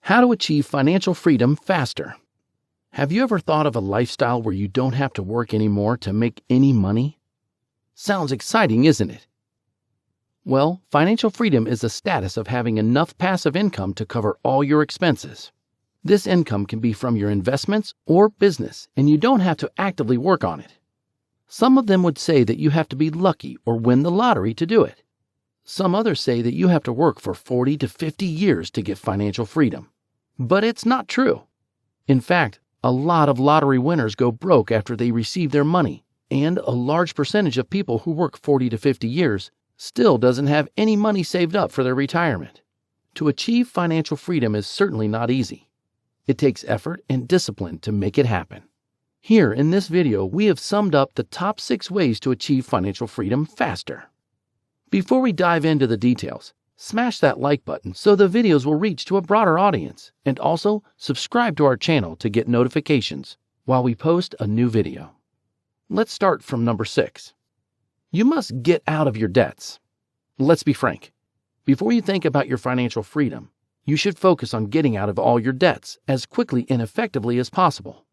How to achieve financial freedom faster. Have you ever thought of a lifestyle where you don't have to work anymore to make any money? Sounds exciting, isn't it? Well, financial freedom is the status of having enough passive income to cover all your expenses. This income can be from your investments or business, and you don't have to actively work on it. Some of them would say that you have to be lucky or win the lottery to do it. Some others say that you have to work for 40 to 50 years to get financial freedom. But it's not true. In fact, a lot of lottery winners go broke after they receive their money, and a large percentage of people who work 40 to 50 years still doesn't have any money saved up for their retirement. To achieve financial freedom is certainly not easy. It takes effort and discipline to make it happen. Here in this video, we have summed up the top 6 ways to achieve financial freedom faster. Before we dive into the details, smash that like button so the videos will reach to a broader audience, and also subscribe to our channel to get notifications while we post a new video. Let's start from number 6. You must get out of your debts. Let's be frank. Before you think about your financial freedom, you should focus on getting out of all your debts as quickly and effectively as possible.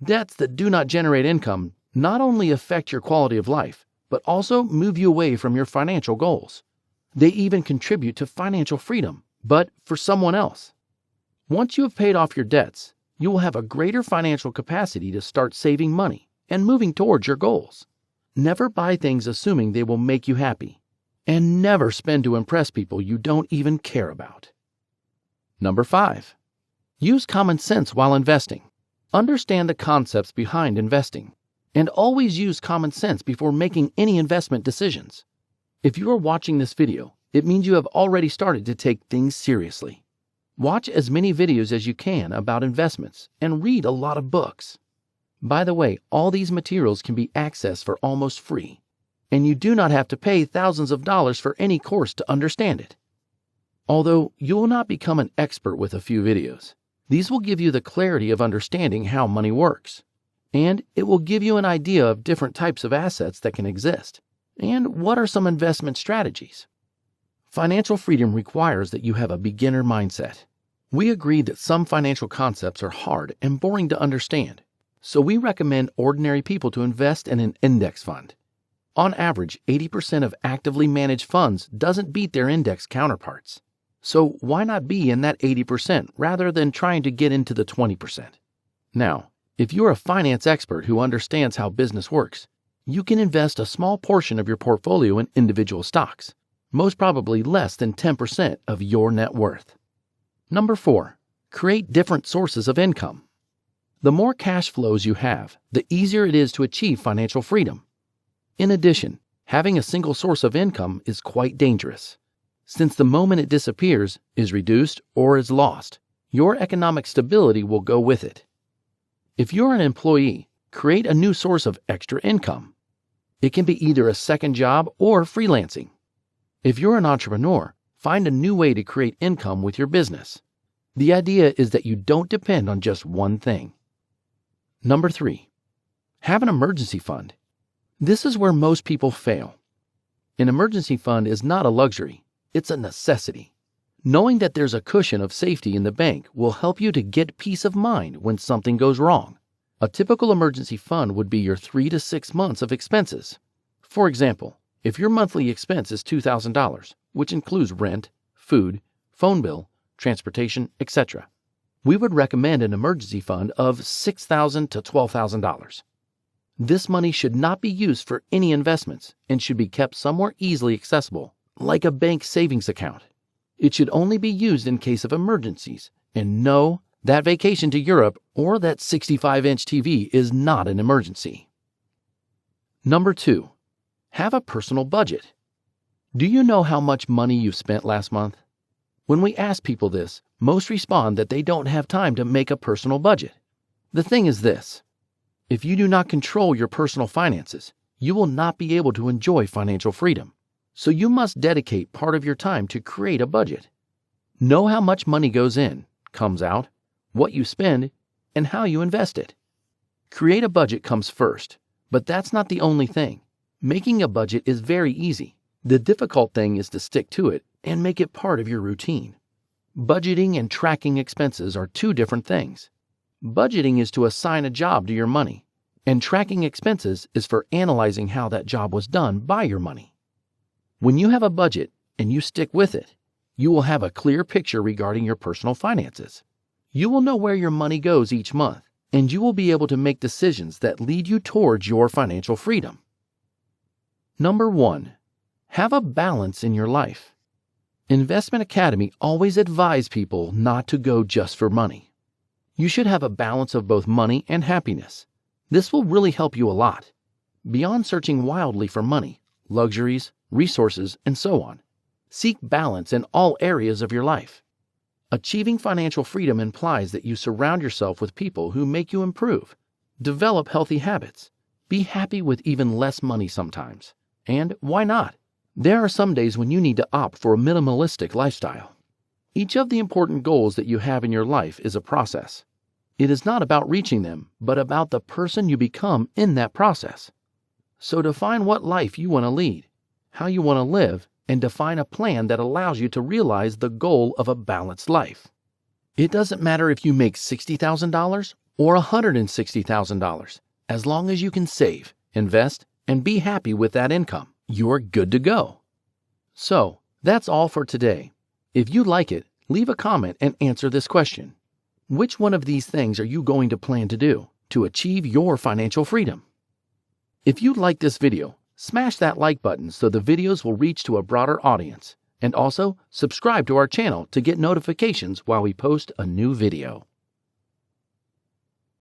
Debts that do not generate income not only affect your quality of life, but also move you away from your financial goals. They even contribute to financial freedom, but for someone else. Once you have paid off your debts, you will have a greater financial capacity to start saving money and moving towards your goals. Never buy things assuming they will make you happy, and never spend to impress people you don't even care about. Number 5. Use common sense while investing. Understand the concepts behind investing, and always use common sense before making any investment decisions. If you are watching this video, it means you have already started to take things seriously. Watch as many videos as you can about investments and read a lot of books. By the way, all these materials can be accessed for almost free, and you do not have to pay thousands of dollars for any course to understand it. Although you will not become an expert with a few videos, these will give you the clarity of understanding how money works, and it will give you an idea of different types of assets that can exist. And what are some investment strategies? Financial freedom requires that you have a beginner mindset. We agree that some financial concepts are hard and boring to understand, so we recommend ordinary people to invest in an index fund. On average, 80% of actively managed funds doesn't beat their index counterparts. So why not be in that 80% rather than trying to get into the 20%? Now, if you're a finance expert who understands how business works, you can invest a small portion of your portfolio in individual stocks, most probably less than 10% of your net worth. Number 4. Create different sources of income. The more cash flows you have, the easier it is to achieve financial freedom. In addition, having a single source of income is quite dangerous, since the moment it disappears, is reduced, or is lost, your economic stability will go with it. If you're an employee, create a new source of extra income. It can be either a second job or freelancing. If you're an entrepreneur, find a new way to create income with your business. The idea is that you don't depend on just one thing. Number 3. Have an emergency fund. This is where most people fail. An emergency fund is not a luxury, it's a necessity. Knowing that there's a cushion of safety in the bank will help you to get peace of mind when something goes wrong. A typical emergency fund would be your 3 to 6 months of expenses. For example, if your monthly expense is $2,000, which includes rent, food, phone bill, transportation, etc., we would recommend an emergency fund of $6,000 to $12,000. This money should not be used for any investments and should be kept somewhere easily accessible, like a bank savings account. It should only be used in case of emergencies, and no, that vacation to Europe or that 65-inch TV is not an emergency. Number 2. Have a personal budget. Do you know how much money you spent last month? When we ask people this, most respond that they don't have time to make a personal budget. The thing is this: if you do not control your personal finances, you will not be able to enjoy financial freedom. So you must dedicate part of your time to create a budget. Know how much money goes in, comes out, what you spend, and how you invest it. Create a budget comes first, but that's not the only thing. Making a budget is very easy. The difficult thing is to stick to it and make it part of your routine. Budgeting and tracking expenses are two different things. Budgeting is to assign a job to your money, and tracking expenses is for analyzing how that job was done by your money. When you have a budget and you stick with it, you will have a clear picture regarding your personal finances. You will know where your money goes each month, and you will be able to make decisions that lead you towards your financial freedom. Number 1. Have a balance in your life. Investment Academy always advise people not to go just for money. You should have a balance of both money and happiness. This will really help you a lot. Beyond searching wildly for money, luxuries, resources, and so on, seek balance in all areas of your life. Achieving financial freedom implies that you surround yourself with people who make you improve, develop healthy habits, be happy with even less money sometimes. And why not? There are some days when you need to opt for a minimalistic lifestyle. Each of the important goals that you have in your life is a process. It is not about reaching them, but about the person you become in that process. So define what life you want to lead, how you want to live, and define a plan that allows you to realize the goal of a balanced life. It doesn't matter if you make $60,000 or $160,000. As long as you can save, invest, and be happy with that income, you're good to go. So, that's all for today. If you like it, leave a comment and answer this question. Which one of these things are you going to plan to do to achieve your financial freedom? If you like this video, smash that like button so the videos will reach to a broader audience. And also, subscribe to our channel to get notifications while we post a new video.